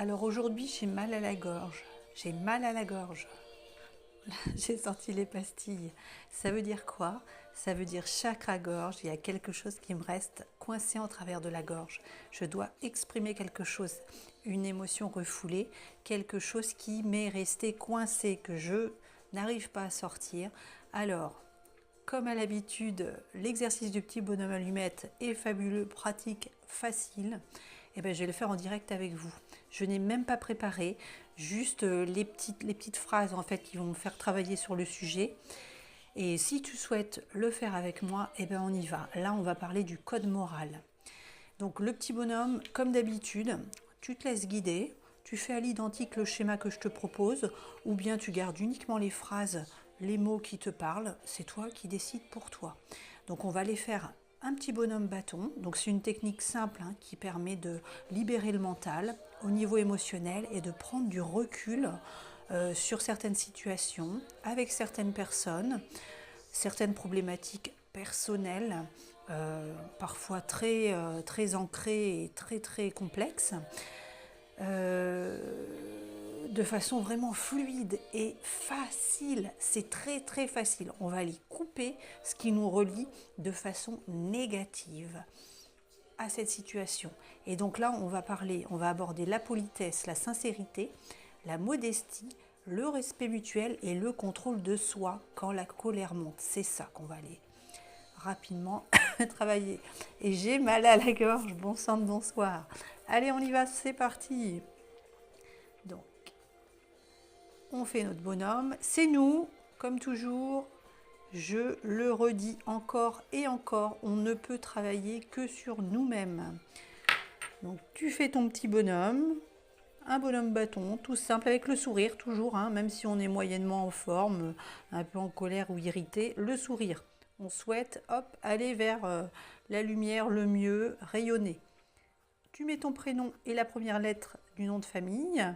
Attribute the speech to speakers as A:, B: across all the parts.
A: Alors aujourd'hui, j'ai mal à la gorge. J'ai mal à la gorge. J'ai sorti les pastilles. Ça veut dire quoi? Ça veut dire chakra-gorge. Il y a quelque chose qui me reste coincé en travers de la gorge. Je dois exprimer quelque chose, une émotion refoulée, quelque chose qui m'est resté coincé, que je n'arrive pas à sortir. Alors, comme à l'habitude, l'exercice du petit bonhomme allumette est fabuleux, pratique, facile. Et ben, je vais le faire en direct avec vous. Je n'ai même pas préparé, juste les petites phrases en fait qui vont me faire travailler sur le sujet. Et si tu souhaites le faire avec moi, et ben on y va. Là, on va parler du code moral. Donc le petit bonhomme, comme d'habitude, tu te laisses guider, tu fais à l'identique le schéma que je te propose, ou bien tu gardes uniquement les phrases, les mots qui te parlent, c'est toi qui décides pour toi. Donc on va les faire un petit bonhomme bâton, donc c'est une technique simple qui permet de libérer le mental au niveau émotionnel et de prendre du recul sur certaines situations, avec certaines personnes, certaines problématiques personnelles, parfois très ancrées et très complexes, de façon vraiment fluide et facile. C'est très facile. On va aller couper ce qui nous relie de façon négative à cette situation. Et donc là, on va aborder la politesse, la sincérité, la modestie, le respect mutuel et le contrôle de soi quand la colère monte. C'est ça qu'on va aller rapidement travailler. Et j'ai mal à la gorge, bon sang de bonsoir. Allez, on y va, c'est parti. Donc, on fait notre bonhomme. C'est nous, comme toujours. Je le redis encore et encore, on ne peut travailler que sur nous-mêmes. Donc tu fais ton petit bonhomme, un bonhomme bâton, tout simple, avec le sourire toujours, même si on est moyennement en forme, un peu en colère ou irrité, le sourire. On souhaite, aller vers la lumière, le mieux, rayonner. Tu mets ton prénom et la première lettre du nom de famille.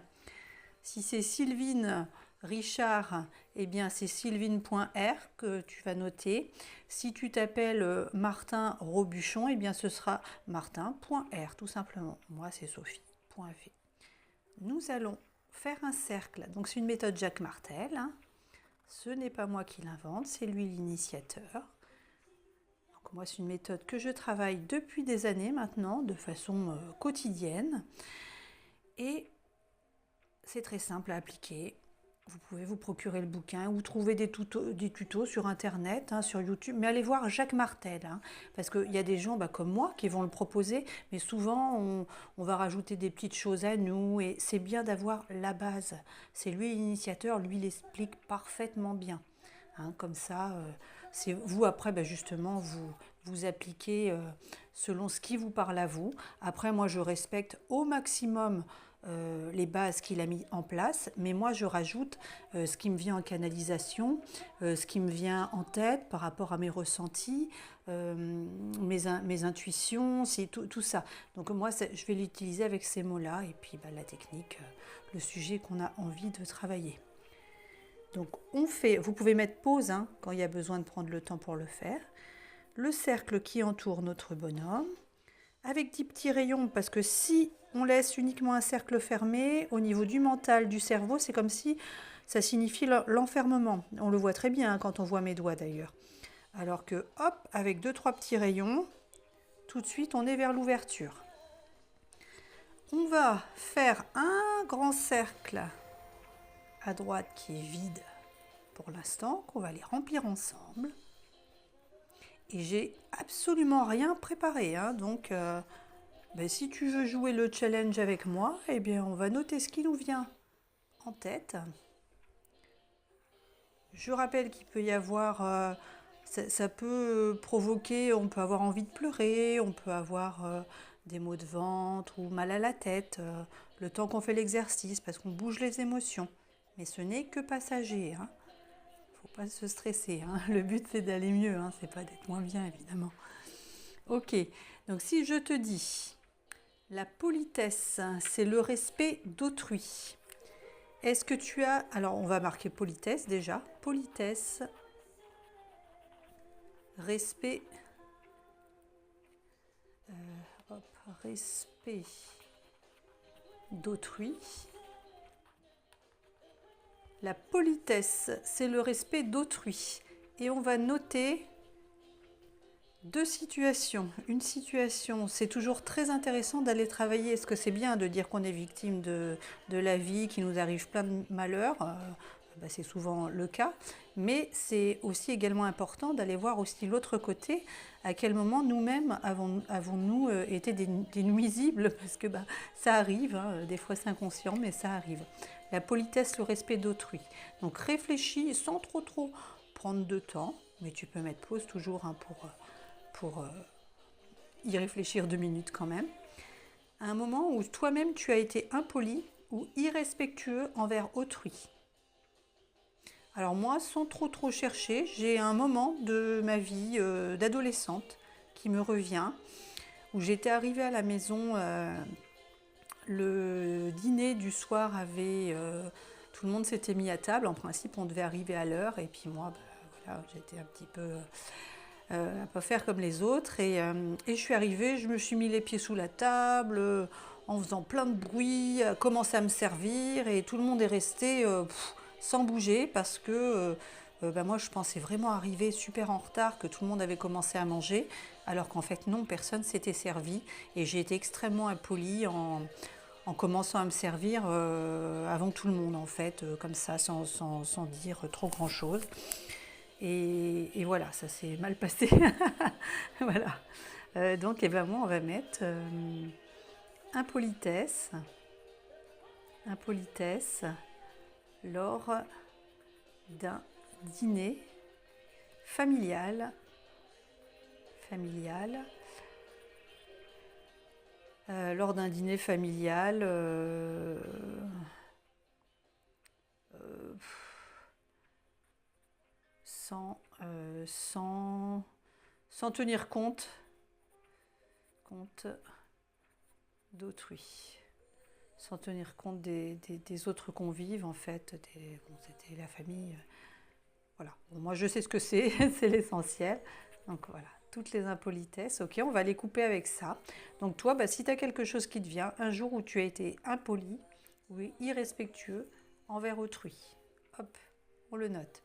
A: Si c'est Sylvine Richard, eh bien c'est sylvine.r que tu vas noter. Si tu t'appelles Martin Robuchon, eh bien ce sera martin.r tout simplement. Moi c'est Sophie.v. Nous allons faire un cercle. Donc c'est une méthode Jacques Martel. Ce n'est pas moi qui l'invente, c'est lui l'initiateur. Donc moi c'est une méthode que je travaille depuis des années maintenant, de façon quotidienne. Et c'est très simple à appliquer. Vous pouvez vous procurer le bouquin ou trouver des tutos sur internet, sur YouTube, mais allez voir Jacques Martel, parce qu'il y a des gens comme moi qui vont le proposer, mais souvent on va rajouter des petites choses à nous et c'est bien d'avoir la base. C'est lui l'initiateur, lui il explique parfaitement bien. Comme ça, c'est vous après justement vous appliquez selon ce qui vous parle à vous. Après moi je respecte au maximum les bases qu'il a mis en place, mais moi je rajoute ce qui me vient en canalisation, ce qui me vient en tête par rapport à mes ressentis, mes intuitions, c'est tout ça. Donc moi je vais l'utiliser avec ces mots-là et puis la technique, le sujet qu'on a envie de travailler. Donc vous pouvez mettre pause quand il y a besoin de prendre le temps pour le faire. Le cercle qui entoure notre bonhomme, avec 10 petits rayons, parce que si on laisse uniquement un cercle fermé, au niveau du mental, du cerveau, c'est comme si ça signifie l'enfermement. On le voit très bien quand on voit mes doigts d'ailleurs. Alors que, avec 2-3 petits rayons, tout de suite on est vers l'ouverture. On va faire un grand cercle à droite qui est vide pour l'instant, qu'on va les remplir ensemble. Et j'ai absolument rien préparé, donc si tu veux jouer le challenge avec moi, eh bien on va noter ce qui nous vient en tête. Je rappelle qu'il peut y avoir, ça peut provoquer, on peut avoir envie de pleurer, on peut avoir des maux de ventre ou mal à la tête, le temps qu'on fait l'exercice, parce qu'on bouge les émotions. Mais ce n'est que passager, faut pas se stresser, Le but c'est d'aller mieux, c'est pas d'être moins bien évidemment. Ok, donc si je te dis la politesse, c'est le respect d'autrui. Est-ce que tu as... Alors on va marquer politesse déjà. Politesse, respect, respect d'autrui. La politesse, c'est le respect d'autrui. Et on va noter deux situations. Une situation, c'est toujours très intéressant d'aller travailler. Est-ce que c'est bien de dire qu'on est victime de la vie, qu'il nous arrive plein de malheurs c'est souvent le cas. Mais c'est aussi également important d'aller voir aussi l'autre côté. À quel moment nous-mêmes avons-nous été des nuisibles? Parce que ça arrive, hein, des fois c'est inconscient, mais ça arrive. La politesse, le respect d'autrui. Donc réfléchis sans trop prendre de temps, mais tu peux mettre pause toujours hein, pour y réfléchir 2 minutes quand même. À un moment où toi-même tu as été impoli ou irrespectueux envers autrui. Alors moi, sans trop chercher, j'ai un moment de ma vie d'adolescente qui me revient, où j'étais arrivée à la maison, le dîner du soir avait... tout le monde s'était mis à table, en principe on devait arriver à l'heure, et puis moi, voilà, j'étais un petit peu... à pas faire comme les autres, et je suis arrivée, je me suis mis les pieds sous la table, en faisant plein de bruit, commencé à me servir, et tout le monde est resté... sans bouger parce que moi je pensais vraiment arriver super en retard, que tout le monde avait commencé à manger, alors qu'en fait non, personne s'était servi et j'ai été extrêmement impolie en commençant à me servir avant tout le monde en fait, comme ça sans dire trop grand chose. Et voilà, ça s'est mal passé. Voilà. Donc moi on va mettre impolitesse lors d'un dîner familial, lors d'un dîner familial, sans tenir compte d'autrui. Sans tenir compte des autres convives, en fait. C'était la famille. Voilà. Bon, moi, je sais ce que c'est, c'est l'essentiel. Donc, voilà, toutes les impolitesses. Ok, on va les couper avec ça. Donc, toi, si tu as quelque chose qui te vient, un jour où tu as été impoli ou irrespectueux envers autrui. Hop, on le note.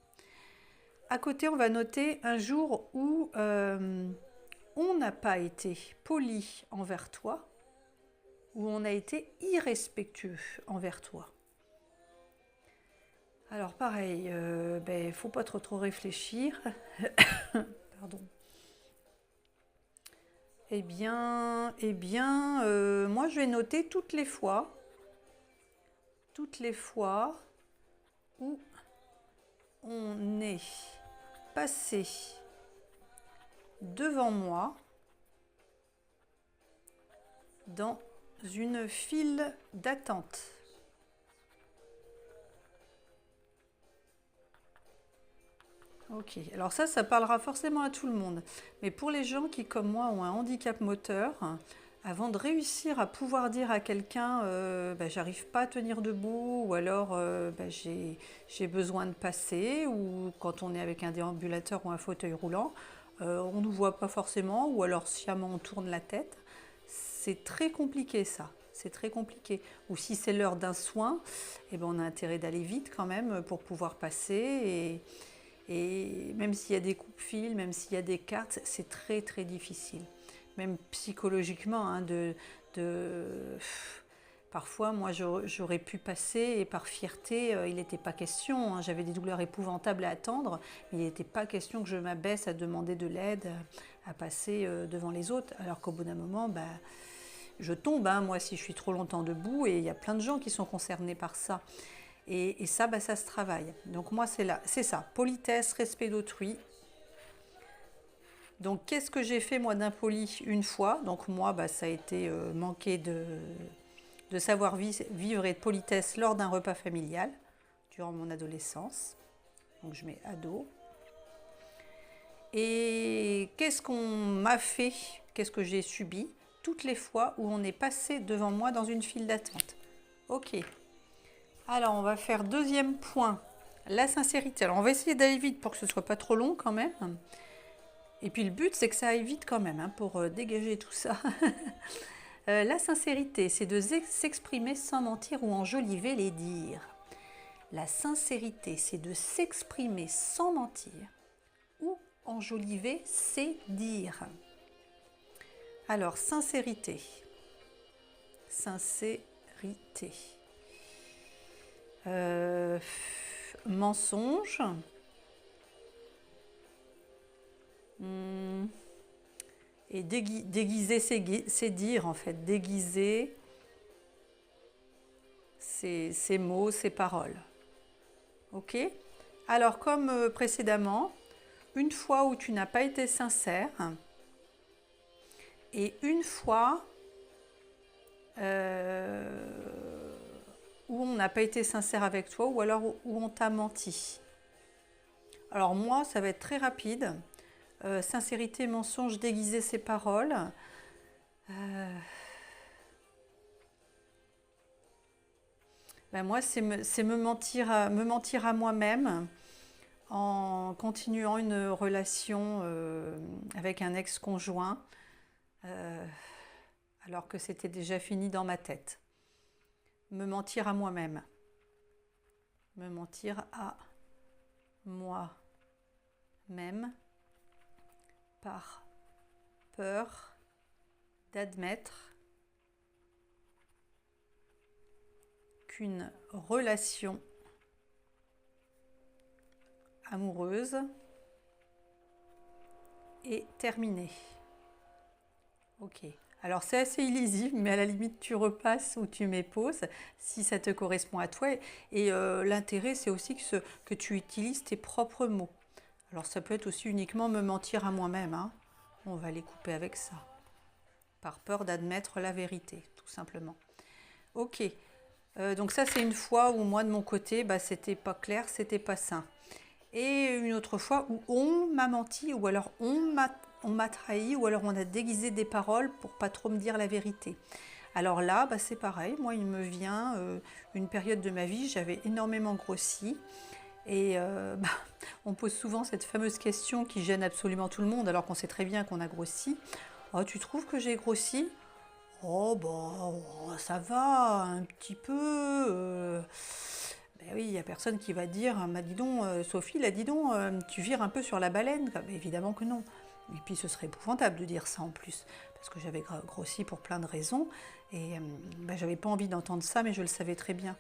A: À côté, on va noter un jour où on n'a pas été poli envers toi, où on a été irrespectueux envers toi. Alors pareil, faut pas trop réfléchir. Pardon. Eh bien, moi je vais noter toutes les fois où on est passé devant moi dans une file d'attente. Ok, alors ça parlera forcément à tout le monde. Mais pour les gens qui, comme moi, ont un handicap moteur, avant de réussir à pouvoir dire à quelqu'un j'arrive pas à tenir debout, ou alors j'ai besoin de passer, ou quand on est avec un déambulateur ou un fauteuil roulant, on ne nous voit pas forcément, ou alors sciemment on tourne la tête. C'est très compliqué ça, c'est très compliqué. Ou si c'est l'heure d'un soin, on a intérêt d'aller vite quand même pour pouvoir passer. Et même s'il y a des coupes-fils, même s'il y a des cartes, c'est très très difficile. Même psychologiquement, parfois moi j'aurais pu passer et par fierté, il n'était pas question, j'avais des douleurs épouvantables à attendre, mais il n'était pas question que je m'abaisse à demander de l'aide, à passer devant les autres, alors qu'au bout d'un moment, je tombe, moi si je suis trop longtemps debout, et il y a plein de gens qui sont concernés par ça. Et ça, ça se travaille. Donc moi, c'est ça, politesse, respect d'autrui. Donc qu'est-ce que j'ai fait moi d'impoli une fois? Donc moi, ça a été manquer de savoir vivre et de politesse lors d'un repas familial durant mon adolescence. Donc je mets ado. Et qu'est-ce qu'on m'a fait? Qu'est-ce que j'ai subi toutes les fois où on est passé devant moi dans une file d'attente? Ok. Alors, on va faire deuxième point, la sincérité. Alors, on va essayer d'aller vite pour que ce ne soit pas trop long quand même. Et puis, le but, c'est que ça aille vite quand même, pour dégager tout ça. La sincérité, c'est de s'exprimer sans mentir ou enjoliver les dires. La sincérité, c'est de s'exprimer sans mentir ou enjoliver ses dires. Alors, sincérité. Sincérité. Mensonge. Et déguiser ses dires, en fait. Déguiser ses mots, ses paroles. Ok ? Alors, comme précédemment, une fois où tu n'as pas été sincère et une fois où on n'a pas été sincère avec toi ou alors où on t'a menti. Alors moi, ça va être très rapide. Sincérité, mensonge, déguiser ses paroles. Moi, c'est me mentir à moi-même en continuant une relation avec un ex-conjoint alors que c'était déjà fini dans ma tête. Me mentir à moi-même. Me mentir à moi-même par peur d'admettre qu'une relation amoureuse est terminée. Ok. Alors c'est assez illisible, mais à la limite tu repasses ou tu m'époses si ça te correspond à toi. Et l'intérêt c'est aussi que tu utilises tes propres mots. Alors ça peut être aussi uniquement me mentir à moi-même. Hein. On va les couper avec ça. Par peur d'admettre la vérité, tout simplement. Ok. Donc ça c'est une fois où moi de mon côté, c'était pas clair, c'était pas sain. Et une autre fois où on m'a menti ou alors on m'a trahi ou alors on a déguisé des paroles pour pas trop me dire la vérité. Alors là, c'est pareil. Moi, il me vient une période de ma vie, j'avais énormément grossi. Et on pose souvent cette fameuse question qui gêne absolument tout le monde alors qu'on sait très bien qu'on a grossi. Oh, tu trouves que j'ai grossi ? Oh, ça va, un petit peu. Oui, il n'y a personne qui va dire, dis donc, Sophie, là, dis donc, tu vires un peu sur la baleine. Mais évidemment que non. Et puis ce serait épouvantable de dire ça en plus, parce que j'avais grossi pour plein de raisons, et j'avais pas envie d'entendre ça, mais je le savais très bien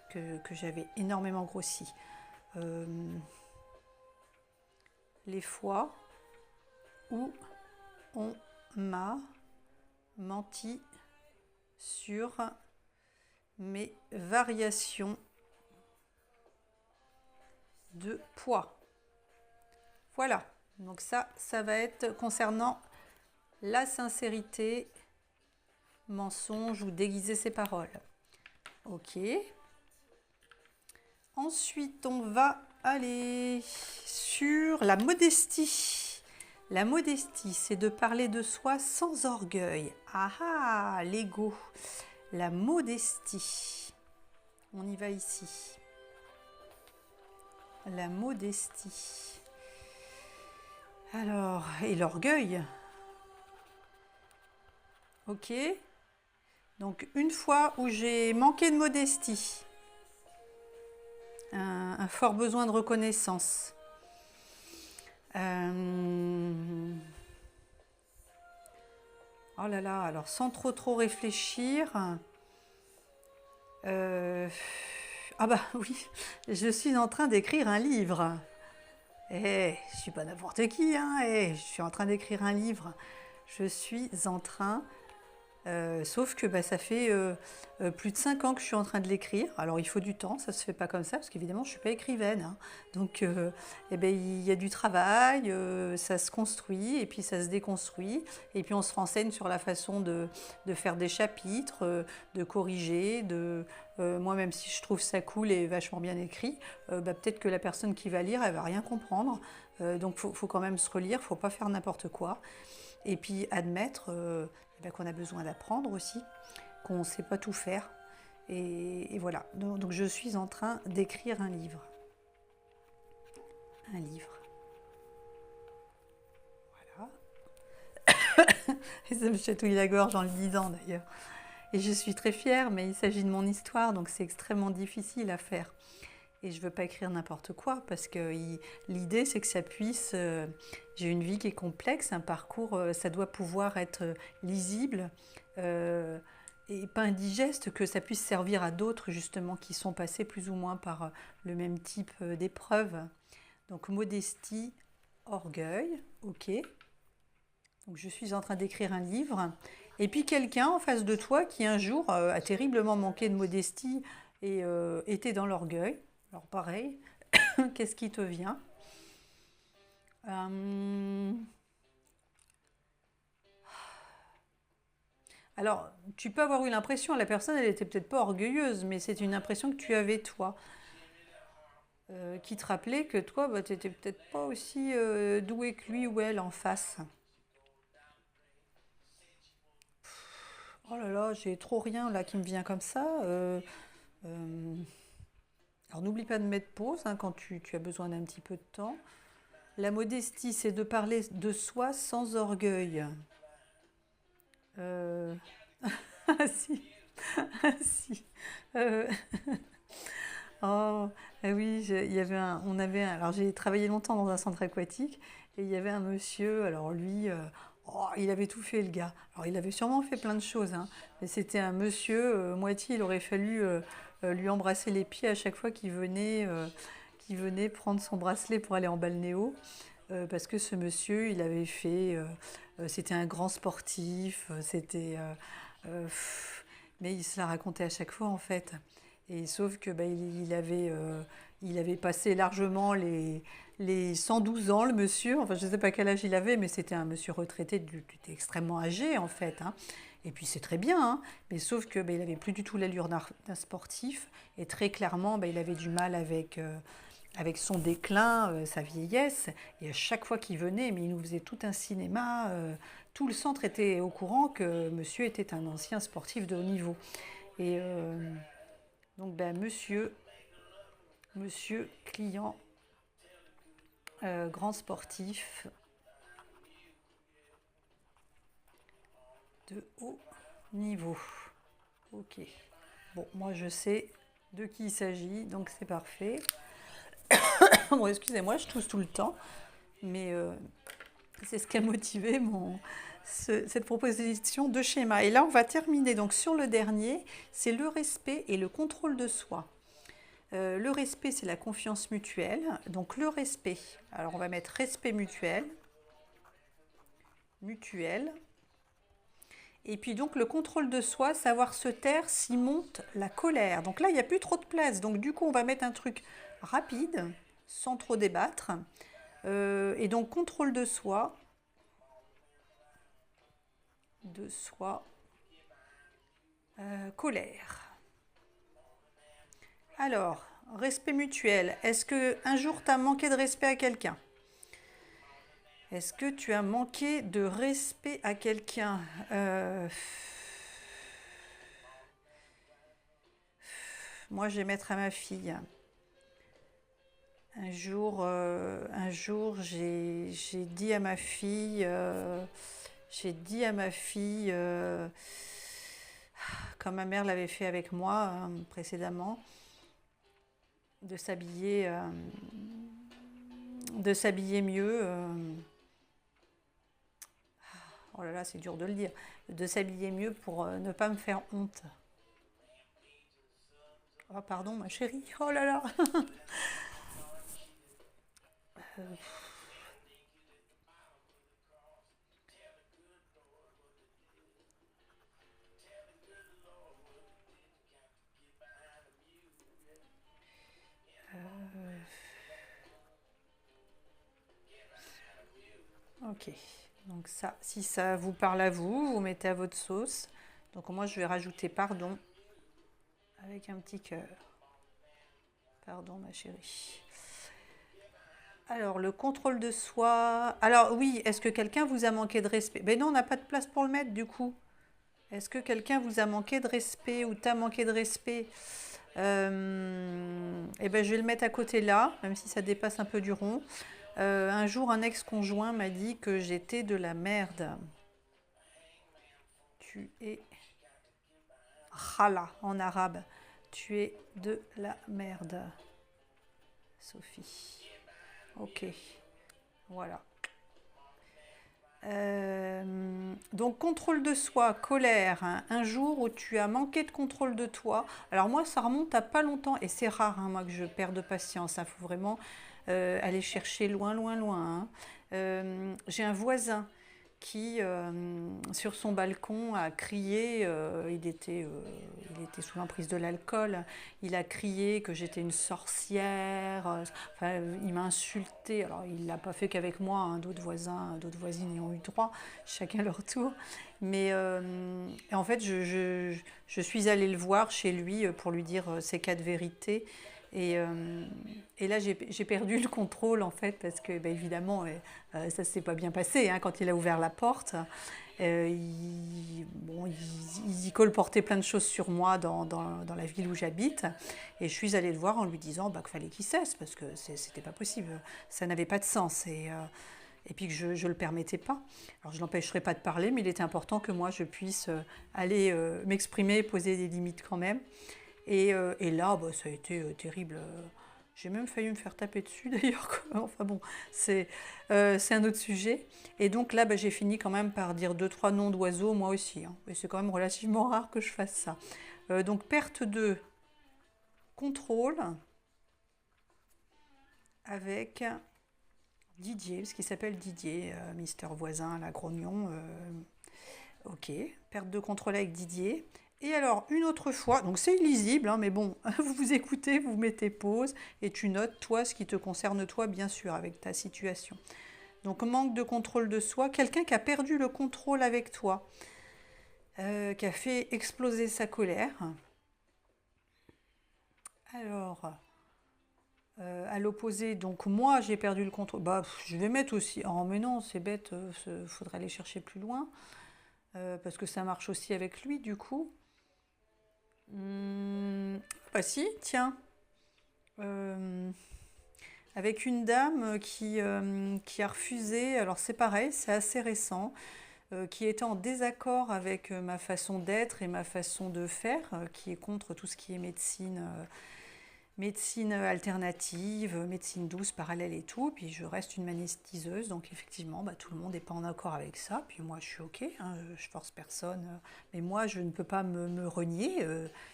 A: que j'avais énormément grossi. Les fois où on m'a menti sur mes variations de poids. Voilà, donc ça va être concernant la sincérité, mensonge ou déguiser ses paroles. Ok. Ensuite, on va aller sur la modestie. La modestie, c'est de parler de soi sans orgueil. Ah, l'ego. La modestie. On y va ici. La modestie. Alors, et l'orgueil. Ok. Donc, une fois où j'ai manqué de modestie, un fort besoin de reconnaissance. Oh là là, alors sans trop réfléchir. Oui, je suis en train d'écrire un livre. Je suis pas n'importe qui, hein. Je suis en train d'écrire un livre. Je suis en train... sauf que ça fait plus de 5 ans que je suis en train de l'écrire. Alors il faut du temps, ça se fait pas comme ça, parce qu'évidemment je suis pas écrivaine. Hein. Donc il y a du travail, ça se construit et puis ça se déconstruit. Et puis on se renseigne sur la façon de faire des chapitres, de corriger. Moi même si je trouve ça cool et vachement bien écrit, peut-être que la personne qui va lire, elle va rien comprendre. Donc faut quand même se relire, faut pas faire n'importe quoi. Et puis admettre qu'on a besoin d'apprendre aussi, qu'on ne sait pas tout faire. Et voilà, donc je suis en train d'écrire un livre. Un livre. Voilà. Et ça me chatouille la gorge en le disant d'ailleurs. Et je suis très fière, mais il s'agit de mon histoire, donc c'est extrêmement difficile à faire. Et je ne veux pas écrire n'importe quoi, parce que l'idée, c'est que ça puisse... j'ai une vie qui est complexe, un parcours, ça doit pouvoir être lisible et pas indigeste, que ça puisse servir à d'autres, justement, qui sont passés plus ou moins par le même type d'épreuve. Donc, modestie, orgueil, ok. Donc, je suis en train d'écrire un livre. Et puis, quelqu'un en face de toi qui, un jour, a terriblement manqué de modestie et était dans l'orgueil. Alors pareil, qu'est-ce qui te vient? Alors, tu peux avoir eu l'impression, la personne, elle était peut-être pas orgueilleuse, mais c'est une impression que tu avais toi, qui te rappelait que toi, bah, tu n'étais peut-être pas aussi doué que lui ou elle en face. Oh là là, j'ai trop rien là qui me vient comme ça. Euh, alors n'oublie pas de mettre pause hein, quand tu as besoin d'un petit peu de temps. La modestie, c'est de parler de soi sans orgueil. Euh, Ah si, ah si. Euh, oh, ah oui, il y avait alors j'ai travaillé longtemps dans un centre aquatique et il y avait un monsieur, alors lui, oh, il avait tout fait le gars. Alors il avait sûrement fait plein de choses, hein, mais c'était un monsieur, moitié, il aurait fallu lui embrasser les pieds à chaque fois qu'il venait prendre son bracelet pour aller en balnéo. Parce que ce monsieur, il avait fait, c'était un grand sportif, mais il se la racontait à chaque fois en fait. Et sauf que bah, il avait passé largement les 112 ans, le monsieur. Enfin, je ne sais pas quel âge il avait, mais c'était un monsieur retraité, qui était extrêmement âgé en fait, hein. Et puis c'est très bien, hein, mais sauf que bah, il avait plus du tout l'allure d'un sportif. Et très clairement, bah, il avait du mal avec son déclin, sa vieillesse, et à chaque fois qu'il venait, mais il nous faisait tout un cinéma, tout le centre était au courant que monsieur était un ancien sportif de haut niveau. Et donc, ben, monsieur client, grand sportif de haut niveau. Ok. Bon, moi je sais de qui il s'agit, donc c'est parfait. Bon, excusez-moi, je tousse tout le temps, mais c'est ce qui a motivé cette proposition de schéma. Et là, on va terminer donc sur le dernier, c'est le respect et le contrôle de soi. Le respect, c'est la confiance mutuelle. Donc le respect, alors on va mettre respect mutuel, mutuel. Et puis donc le contrôle de soi, savoir se taire si monte la colère. Donc là, il n'y a plus trop de place. Donc du coup, on va mettre un truc rapide, sans trop débattre. Et donc contrôle de soi, colère. Alors, respect mutuel. Est-ce qu'un jour tu as manqué de respect à quelqu'un? Est-ce que tu as manqué de respect à quelqu'un? Moi, je vais mettre à ma fille. Un jour, j'ai dit à ma fille, comme ma mère l'avait fait avec moi précédemment, de s'habiller mieux. Oh là là, c'est dur de le dire. De s'habiller mieux pour ne pas me faire honte. Oh pardon, ma chérie. Oh là là. Ok. Donc ça, si ça vous parle à vous, vous mettez à votre sauce. Donc moi, je vais rajouter pardon avec un petit cœur. Pardon, ma chérie. Alors, le contrôle de soi. Alors, oui, est-ce que quelqu'un vous a manqué de respect? Ben non, on n'a pas de place pour le mettre, du coup. Est-ce que quelqu'un vous a manqué de respect ou t'a manqué de respect? Eh ben, je vais le mettre à côté là, même si ça dépasse un peu du rond. Un jour, un ex-conjoint m'a dit que j'étais de la merde. tu es Khala en arabe. Tu es de la merde, Sophie. Ok, voilà. Donc contrôle de soi, colère, hein, un jour où tu as manqué de contrôle de toi. Alors moi ça remonte à pas longtemps et c'est rare hein, moi que je perde patience. Il faut vraiment aller chercher loin, loin, loin. Hein. J'ai un voisin qui sur son balcon a crié, il était sous l'emprise de l'alcool, il a crié que j'étais une sorcière, enfin, il m'a insulté, alors il ne l'a pas fait qu'avec moi, hein, d'autres voisins, d'autres voisines y ont eu droit, chacun leur tour, mais en fait je suis allée le voir chez lui pour lui dire ces quatre vérités, et là, j'ai perdu le contrôle, en fait, parce que, bah, évidemment, ça ne s'est pas bien passé hein, quand il a ouvert la porte. Il y colportait plein de choses sur moi dans la ville où j'habite. Et je suis allée le voir en lui disant bah, qu'il fallait qu'il cesse, parce que c'était pas possible. Ça n'avait pas de sens. Et puis que je ne le permettais pas. Alors je ne l'empêcherai pas de parler, mais il était important que moi, je puisse aller m'exprimer, poser des limites quand même. Et là, bah, ça a été terrible. J'ai même failli me faire taper dessus d'ailleurs. Enfin bon, c'est un autre sujet. Et donc là, bah, j'ai fini quand même par dire 2-3 noms d'oiseaux, moi aussi. Hein. Et c'est quand même relativement rare que je fasse ça. Donc perte de contrôle avec Didier, parce qu'il s'appelle Didier, Mister Voisin, la grognon. Ok, perte de contrôle avec Didier. Et alors, une autre fois, donc c'est illisible, hein, mais bon, vous vous écoutez, vous mettez pause et tu notes, toi, ce qui te concerne, toi, bien sûr, avec ta situation. Donc, manque de contrôle de soi, quelqu'un qui a perdu le contrôle avec toi, qui a fait exploser sa colère. Alors, à l'opposé, donc moi, j'ai perdu le contrôle. Bah, je vais mettre aussi. Oh, mais non, c'est bête, faudrait aller chercher plus loin, parce que ça marche aussi avec lui, du coup. Bah si, tiens. Euh, avec une dame qui a refusé, alors c'est pareil, c'est assez récent, qui était en désaccord avec ma façon d'être et ma façon de faire, qui est contre tout ce qui est médecine alternative, médecine douce, parallèle et tout. Puis je reste une magnétiseuse, donc effectivement, bah, tout le monde n'est pas en accord avec ça. Puis moi, je suis OK, hein, je force personne. Mais moi, je ne peux pas me renier.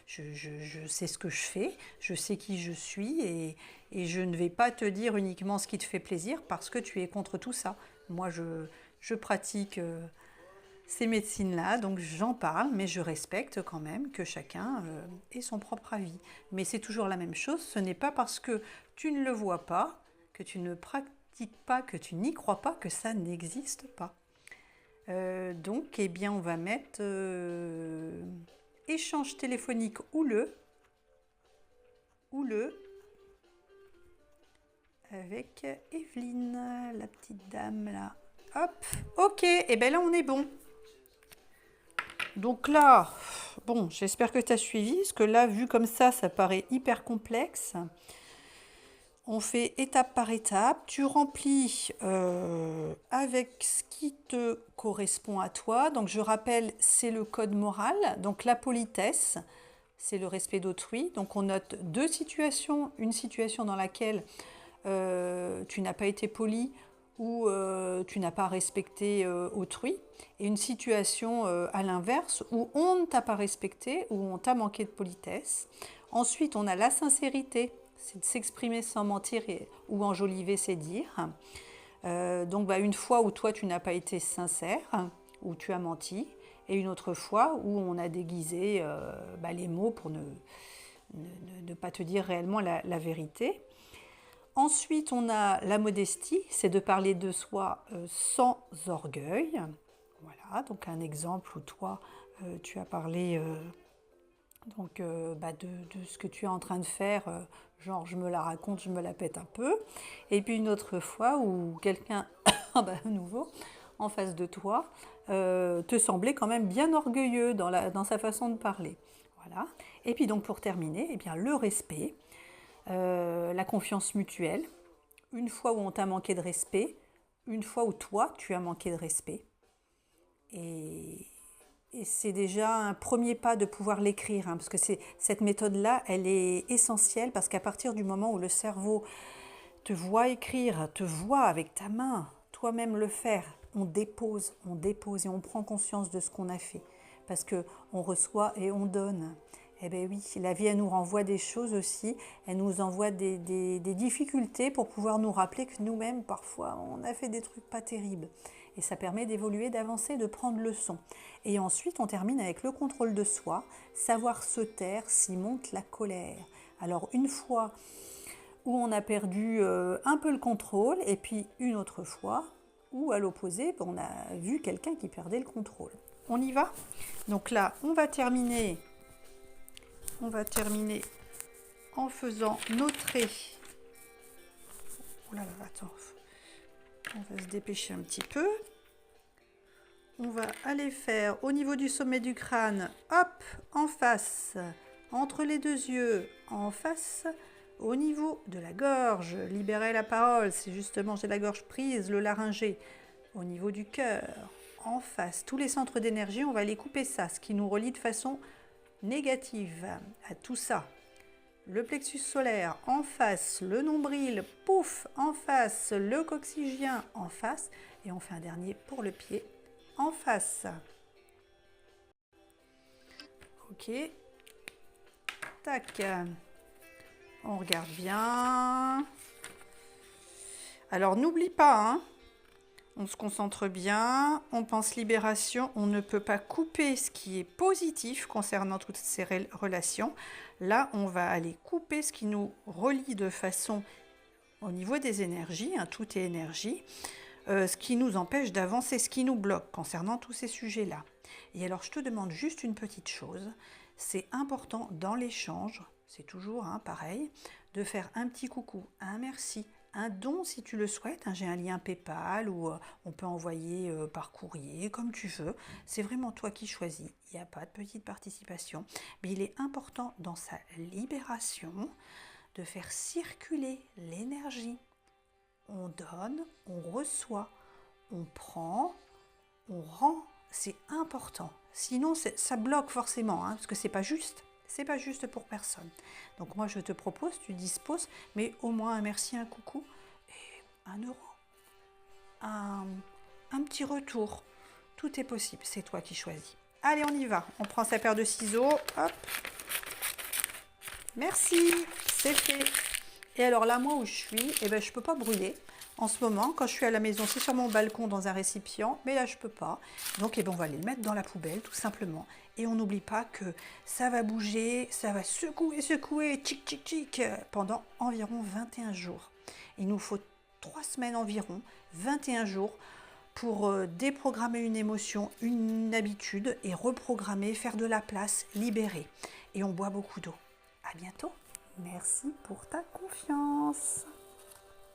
A: Je sais ce que je fais, je sais qui je suis et je ne vais pas te dire uniquement ce qui te fait plaisir parce que tu es contre tout ça. Moi, je pratique ces médecines-là, donc j'en parle, mais je respecte quand même que chacun ait son propre avis. Mais c'est toujours la même chose, ce n'est pas parce que tu ne le vois pas, que tu ne pratiques pas, que tu n'y crois pas, que ça n'existe pas. Donc, eh bien, on va mettre échange téléphonique avec Evelyne, la petite dame là. Hop, ok, et bien là on est bon. Donc là, bon, j'espère que tu as suivi, parce que là, vu comme ça paraît hyper complexe. On fait étape par étape. Tu remplis avec ce qui te correspond à toi. Donc je rappelle, c'est le code moral. Donc la politesse, c'est le respect d'autrui. Donc on note deux situations. Une situation dans laquelle tu n'as pas été poli où tu n'as pas respecté autrui, et une situation à l'inverse où on ne t'a pas respecté, où on t'a manqué de politesse. Ensuite, on a la sincérité, c'est de s'exprimer sans mentir ou enjoliver ses dires. Donc une fois où toi tu n'as pas été sincère, où tu as menti, et une autre fois où on a déguisé les mots pour ne pas te dire réellement la vérité. Ensuite, on a la modestie, c'est de parler de soi sans orgueil. Voilà, donc un exemple où toi, tu as parlé de ce que tu es en train de faire, genre je me la raconte, je me la pète un peu. Et puis une autre fois où quelqu'un, à nouveau, en face de toi, te semblait quand même bien orgueilleux dans sa façon de parler. Voilà. Et puis donc pour terminer, eh bien, le respect. La confiance mutuelle, une fois où on t'a manqué de respect, une fois où toi tu as manqué de respect. Et Et c'est déjà un premier pas de pouvoir l'écrire, hein, parce que cette méthode-là, elle est essentielle, parce qu'à partir du moment où le cerveau te voit écrire, te voit avec ta main, toi-même le faire, on dépose et on prend conscience de ce qu'on a fait. Parce qu'on reçoit et on donne. Eh bien oui, la vie, elle nous renvoie des choses aussi, elle nous envoie des difficultés pour pouvoir nous rappeler que nous-mêmes, parfois, on a fait des trucs pas terribles. Et ça permet d'évoluer, d'avancer, de prendre leçon. Et ensuite, on termine avec le contrôle de soi, savoir se taire si monte la colère. Alors, une fois où on a perdu un peu le contrôle, et puis une autre fois où, à l'opposé, on a vu quelqu'un qui perdait le contrôle. On y va? Donc là, on va terminer en faisant nos traits. Oh là là, attends, on va se dépêcher un petit peu. On va aller faire au niveau du sommet du crâne, hop, en face, entre les deux yeux, en face, au niveau de la gorge, libérer la parole, c'est justement, j'ai la gorge prise, le laryngé, au niveau du cœur, en face, tous les centres d'énergie, on va les couper ça, ce qui nous relie de façon négative à tout ça. Le plexus solaire en face, le nombril, pouf, en face, le coccygien en face, et on fait un dernier pour le pied, en face. Ok. Tac. On regarde bien. Alors, n'oublie pas, hein, on se concentre bien, on pense libération, on ne peut pas couper ce qui est positif concernant toutes ces relations. Là, on va aller couper ce qui nous relie de façon au niveau des énergies, hein, tout est énergie, ce qui nous empêche d'avancer, ce qui nous bloque concernant tous ces sujets-là. Et alors, je te demande juste une petite chose, c'est important dans l'échange, c'est toujours pareil, de faire un petit coucou, un merci, un don si tu le souhaites, hein, j'ai un lien PayPal ou on peut envoyer par courrier, comme tu veux, c'est vraiment toi qui choisis, il n'y a pas de petite participation, mais il est important dans sa libération de faire circuler l'énergie. On donne, on reçoit, on prend, on rend, c'est important. Sinon, ça bloque forcément, hein, parce que c'est pas juste. C'est pas juste pour personne. Donc moi, je te propose, tu disposes, mais au moins un merci, un coucou et 1 euro. Un petit retour. Tout est possible, c'est toi qui choisis. Allez, on y va. On prend sa paire de ciseaux. Hop. Merci, c'est fait. Et alors là, moi où je suis, je ne peux pas brûler. En ce moment, quand je suis à la maison, c'est sur mon balcon dans un récipient, mais là, je ne peux pas. Donc, on va aller le mettre dans la poubelle, tout simplement. Et on n'oublie pas que ça va bouger, ça va secouer, tic, tic, tic, pendant environ 21 jours. Il nous faut 3 semaines environ, 21 jours, pour déprogrammer une émotion, une habitude, et reprogrammer, faire de la place, libérer. Et on boit beaucoup d'eau. À bientôt. Merci pour ta confiance.